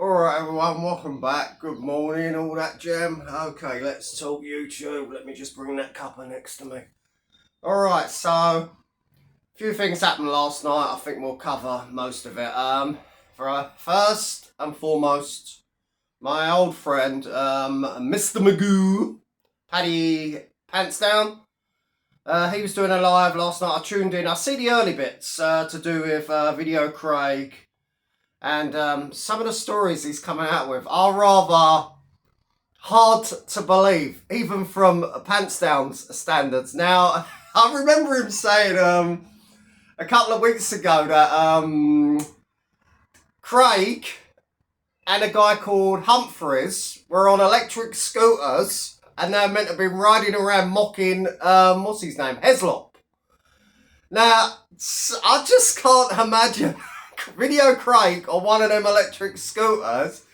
Alright everyone, welcome back. Good morning, all that jam. Okay, let's talk YouTube. Let me just bring that cuppa next to me. Alright, so a few things happened last night. I think we'll cover most of it. First and foremost, my old friend, Mr. Magoo, Paddy Pantsdown. He was doing a live last night. I tuned in. I see the early bits to do with Video Craig. And some of the stories he's coming out with are rather hard to believe, even from Pantsdown's standards. Now, I remember him saying a couple of weeks ago that Craig and a guy called Humphreys were on electric scooters and they're meant to be riding around mocking, what's his name, Heslop. Now, I just can't imagine Video Craig on one of them electric scooters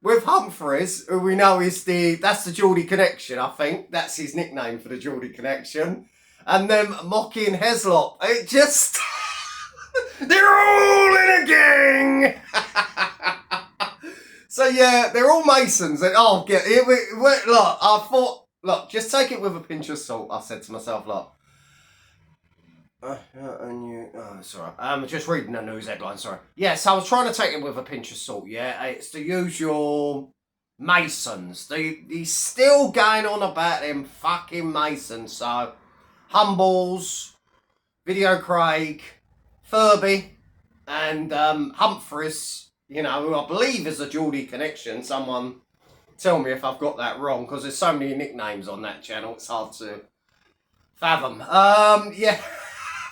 with Humphreys, who we know is that's the Geordie Connection, I think. That's his nickname for the Geordie Connection. And them mocking Heslop. It just... they're all in a gang! So yeah, they're all Masons. And, look, I thought, look, just take it with a pinch of salt, I said to myself, look. Sorry. I'm just reading the news headline, sorry. Yes, I was trying to take it with a pinch of salt, yeah. It's the usual Masons. He's still going on about them fucking Masons. So, Humbles, Video Craig, Furby, and Humphreys, you know, who I believe is a Geordie Connection. Someone tell me if I've got that wrong, because there's so many nicknames on that channel, it's hard to fathom. Yeah.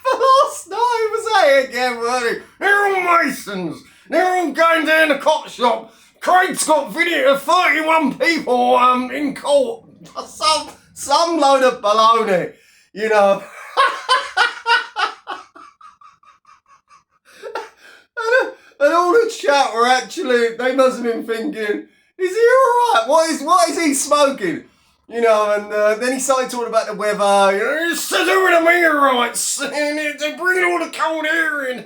Last night was that again, weren't he? They're all Masons. They're all going down the cop shop. Craig's got video of 31 people in court. Some load of baloney, you know. and all the chat were actually, they must have been thinking, is he alright? What is he smoking? You know, and then he started talking about the weather. You know, it's to do with the meteorites, and they're bringing all the cold air in.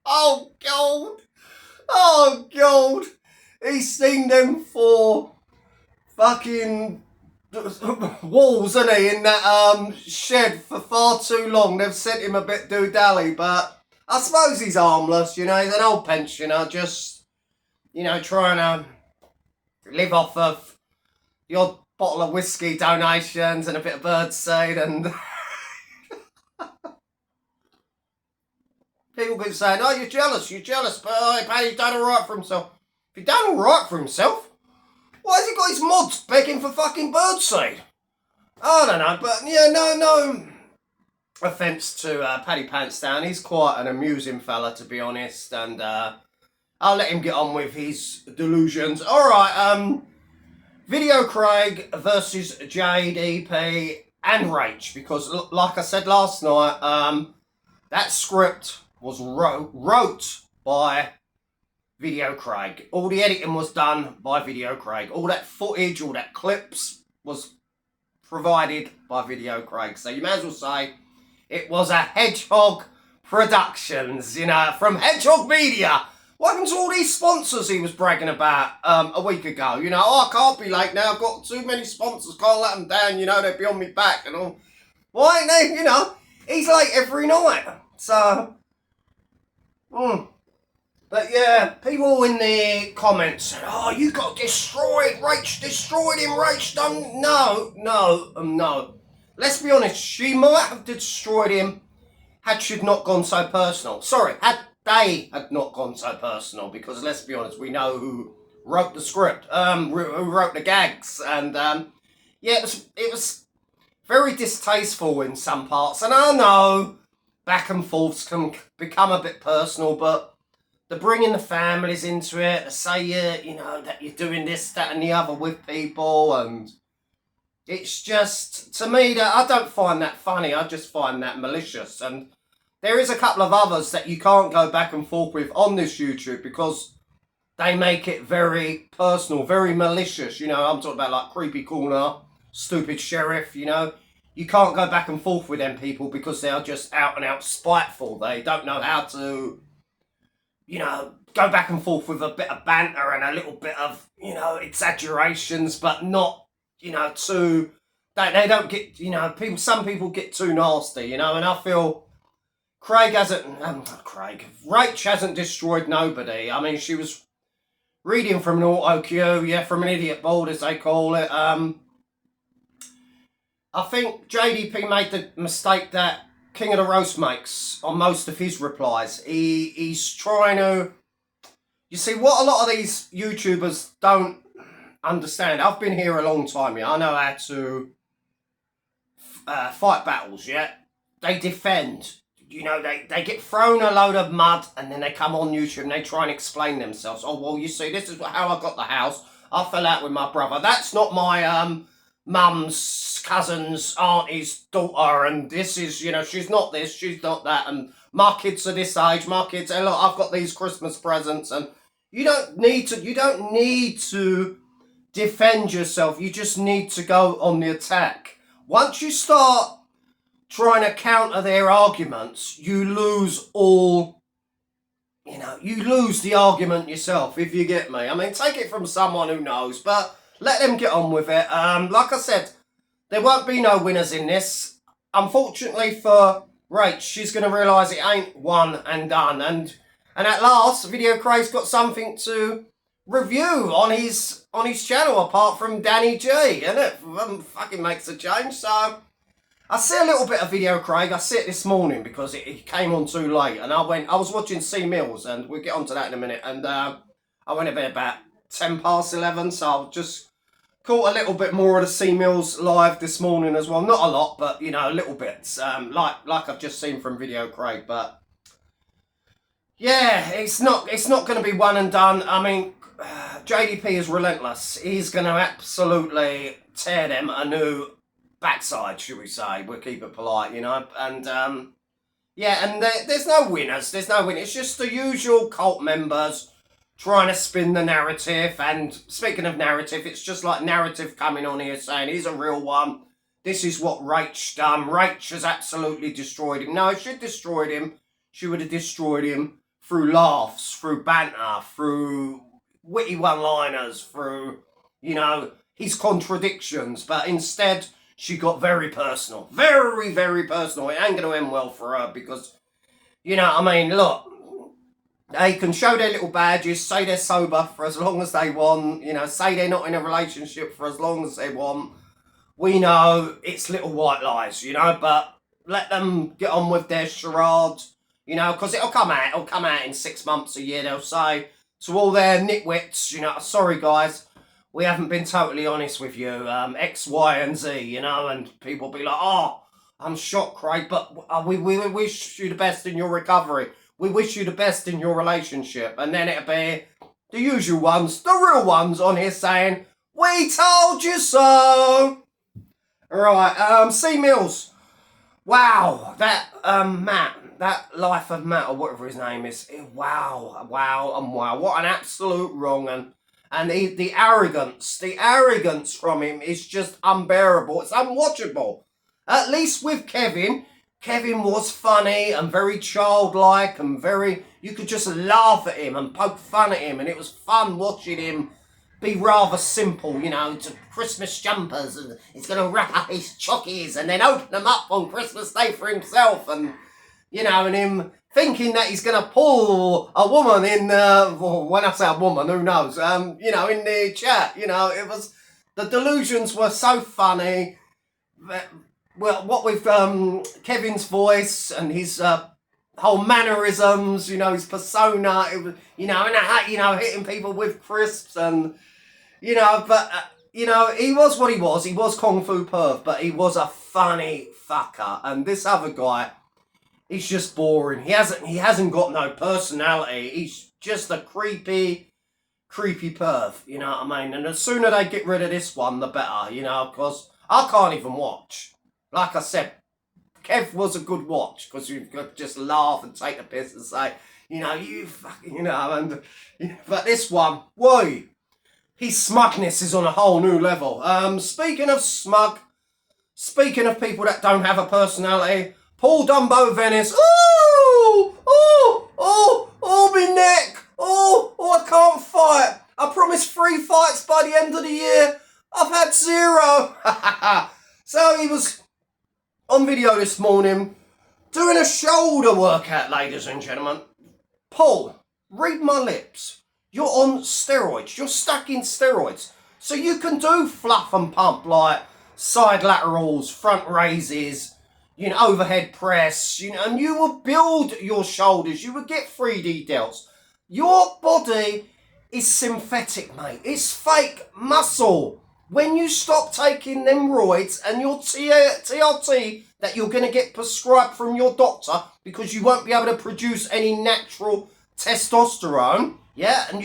Oh, God. Oh, God. He's seen them 4 fucking walls, hasn't he, in that shed for far too long. They've sent him a bit do-dally, but I suppose he's harmless, you know. He's an old pensioner, just, you know, trying to live off of the odd bottle of whiskey donations and a bit of birdseed, and people keep saying, oh, you're jealous, but Paddy's done alright for himself. If he's done alright for himself, why has he got his mods begging for fucking birdseed? I don't know, but yeah, no offence to Paddy Pantsdown. He's quite an amusing fella, to be honest, and I'll let him get on with his delusions. Alright, Video Craig versus Jade, EP, and Rach, because like I said last night, that script was wrote by Video Craig. All the editing was done by Video Craig. All that footage, all that clips was provided by Video Craig. So you may as well say it was a Hedgehog Productions, you know, from Hedgehog Media. What happened to all these sponsors he was bragging about a week ago? You know, oh, I can't be late now. I've got too many sponsors. Can't let them down. You know, they'll be on me back and all. Why ain't they? You know, he's late every night. So, But yeah, people in the comments said, oh, you got destroyed. Rach destroyed him. Rach done. No. Let's be honest. She might have destroyed him had she not gone so personal. Sorry, had they had not gone so personal, because let's be honest, we know who wrote the script, who wrote the gags, and yeah, it was very distasteful in some parts, and I know back and forths can become a bit personal, but they're bringing the families into it, they say, you know, that you're doing this, that and the other with people, and it's just, to me, that I don't find that funny, I just find that malicious, and there is a couple of others that you can't go back and forth with on this YouTube because they make it very personal, very malicious. You know, I'm talking about like Creepy Corner, Stupid Sheriff, you know. You can't go back and forth with them people because they are just out and out spiteful. They don't know how to, you know, go back and forth with a bit of banter and a little bit of, you know, exaggerations, but not, you know, too, they don't get, you know, some people get too nasty, you know, and I feel Rach hasn't destroyed nobody. I mean, she was reading from an auto cue, yeah, from an idiot board, as they call it. I think JDP made the mistake that King of the Roast makes on most of his replies. He's trying to... You see, what a lot of these YouTubers don't understand. I've been here a long time, yeah. I know how to fight battles, yeah. They defend. You know, they get thrown a load of mud and then they come on YouTube and they try and explain themselves. Oh, well, you see, this is how I got the house. I fell out with my brother. That's not my mum's cousin's auntie's daughter, and this is, you know, she's not this, she's not that, and my kids are this age, my kids, hey, look, I've got these Christmas presents, and you don't need to defend yourself. You just need to go on the attack. Once you start trying to counter their arguments, you lose all, you know, you lose the argument yourself, if you get me. I mean, take it from someone who knows, but let them get on with it. Like I said, there won't be no winners in this. Unfortunately for Rach, she's going to realise it ain't one and done. And at last, Video Craig's got something to review on his channel, apart from Danny G, and it fucking makes a change. So I see a little bit of Video Craig. I see it this morning because it came on too late, and I was watching C Mills, and we'll get onto that in a minute. And I went to bed about 11:10, so I've just caught a little bit more of the C Mills live this morning as well. Not a lot, but you know, little bits, like I've just seen from Video Craig. But yeah, it's not going to be one and done. I mean, JDP is relentless. He's going to absolutely tear them a new backside, should we say. We'll keep it polite, you know. And yeah, and there's no winners. There's no winners. It's just the usual cult members trying to spin the narrative. And speaking of narrative, it's just like narrative coming on here saying he's a real one. This is what Rach done. Rach has absolutely destroyed him. No, if she'd destroyed him, she would have destroyed him through laughs, through banter, through witty one-liners, through, you know, his contradictions. But instead, she got very personal. Very, very personal. It ain't going to end well for her because, you know, I mean, look, they can show their little badges, say they're sober for as long as they want, you know, say they're not in a relationship for as long as they want. We know it's little white lies, you know, but let them get on with their charade, you know, because it'll come out in 6 months, a year. They'll say to all their nitwits, you know, sorry guys, we haven't been totally honest with you, X, Y, and Z, you know, and people be like, oh, I'm shocked, Craig, but we wish you the best in your recovery. We wish you the best in your relationship. And then it'll be the usual ones, the real ones on here saying, we told you so. Right, C Mills. Wow, that Matt, that Life of Matt, or whatever his name is. Wow. What an absolute wrong. And the arrogance from him is just unbearable. It's unwatchable. At least with Kevin was funny and very childlike and very, you could just laugh at him and poke fun at him, and it was fun watching him be rather simple, you know, to Christmas jumpers, and he's going to wrap up his chockies and then open them up on Christmas Day for himself, and, you know, and him thinking that he's going to pull a woman in, well, when I say a woman, who knows, you know, in the chat, you know, it was, the delusions were so funny. Well, what with Kevin's voice and his whole mannerisms, you know, his persona, it was, you know, and you know, hitting people with crisps and, you know, but you know, he was what he was. He was Kung Fu Perv, but he was a funny fucker. And this other guy, he's just boring. He hasn't got no personality. He's just a creepy perv. You know what I mean? And the sooner they get rid of this one, the better. You know, because I can't even watch. Like I said, Kev was a good watch because you could just laugh and take the piss and say, you know, you fucking, you know, and but this one, why? His smugness is on a whole new level. Speaking of smug, speaking of people that don't have a personality, Paul Dumbo Venice, me neck, end of the year, I've had 0. So he was on video this morning doing a shoulder workout, ladies and gentlemen. Paul, read my lips. You're on steroids. You're stacking steroids. So you can do fluff and pump like side laterals, front raises, overhead press, and you will build your shoulders. You will get 3D delts. Your body is synthetic, mate. It's fake muscle. When you stop taking them roids and your TRT that you're going to get prescribed from your doctor because you won't be able to produce any natural testosterone, yeah, and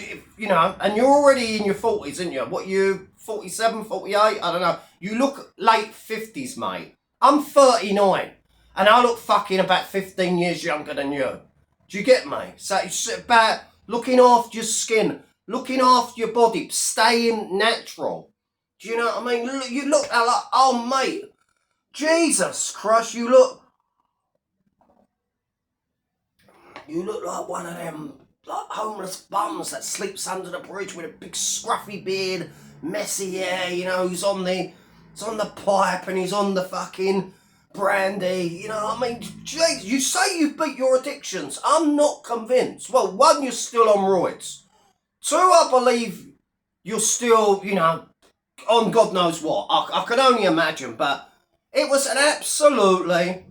and you're already in your 40s, aren't you? What, you 47, 48? I don't know. You look late 50s, mate. I'm 39, and I look fucking about 15 years younger than you. Do you get me? So it's about looking after your skin, looking after your body, staying natural. Do you know what I mean? You look like, oh mate, Jesus Christ, you look like one of them like homeless bums that sleeps under the bridge with a big scruffy beard, messy hair, who's on the pipe and he's on the fucking brandy, I mean, Jesus, you say you've beat your addictions. I'm not convinced. Well, 1, you're still on roids. 2, I believe you're still, on God knows what. I can only imagine, but it was an absolutely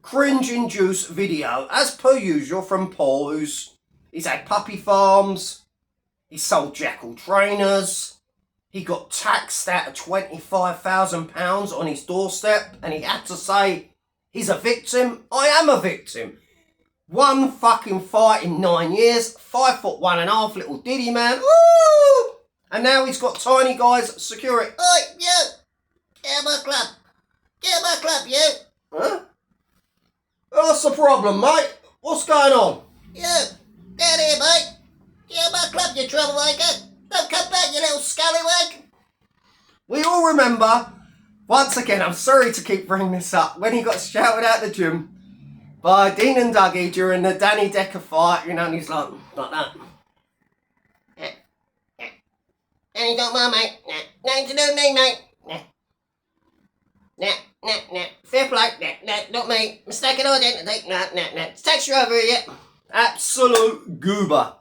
cringe-induced video, as per usual, from Paul, he's had puppy farms, he sold jackal trainers, he got taxed out of £25,000 on his doorstep, and he had to say he's a victim. I am a victim. 1 fucking fight in 9 years, 5'1.5" little diddy man. Woo! And now he's got tiny guys security. Oi, you! Get out of my club! Get out of my club, you! Huh? What's the problem, mate? What's going on? You! Get here, mate! Get out of my club, you troublemaker! Don't come back, you little scallywag! We all remember, once again, I'm sorry to keep bringing this up, when he got shouted out the gym by Dean and Dougie during the Danny Decker fight, and he's like that. And you don't mind, mate. Nothing to do with me, mate. Nah. Fair play. Nah, not me. Mistaken identity. Nah. Takes you over here. Absolute goober.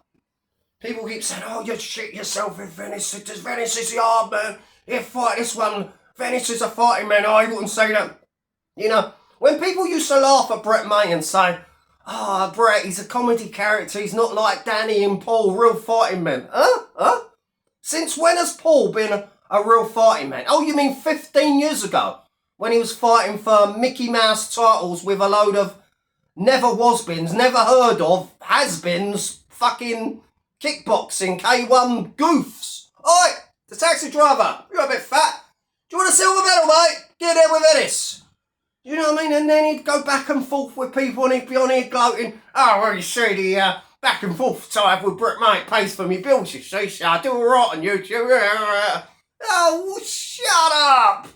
People keep saying, oh, you shit yourself in Venice. Venice is the hard man. You fight this one. Venice is a fighting man. Oh, you wouldn't say that. When people used to laugh at Brett May and say, oh, Brett, he's a comedy character. He's not like Danny and Paul, real fighting men. Huh? Since when has Paul been a real fighting man? Oh, you mean 15 years ago? When he was fighting for Mickey Mouse titles with a load of never-was-beens, never heard of, has-beens, fucking kickboxing, K1 goofs. Oi, the taxi driver, you're a bit fat. Do you want a silver medal, mate? Get there with Venice. You know what I mean? And then he'd go back and forth with people and he'd be on here gloating. Oh, well, you see, the back and forth type with Brett Mate pays for me bills, you see. So I do all right on YouTube. Oh, shut up.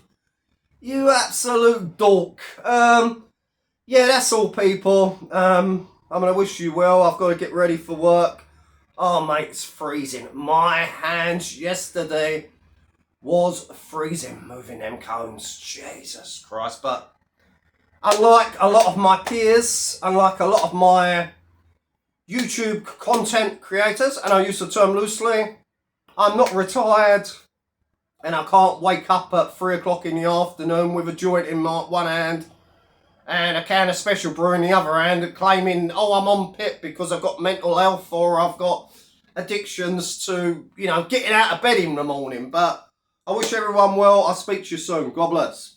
You absolute dork. Yeah, that's all, people. I'm going to wish you well. I've got to get ready for work. Oh, mate, it's freezing. My hands yesterday was freezing moving them cones. Jesus Christ. But unlike a lot of my peers, unlike a lot of my YouTube content creators, and I use the term loosely, I'm not retired. And I can't wake up at 3 o'clock in the afternoon with a joint in my one hand and a can of special brew in the other hand, claiming, oh, I'm on PIP because I've got mental health or I've got addictions to, getting out of bed in the morning. But I wish everyone well. I'll speak to you soon. God bless.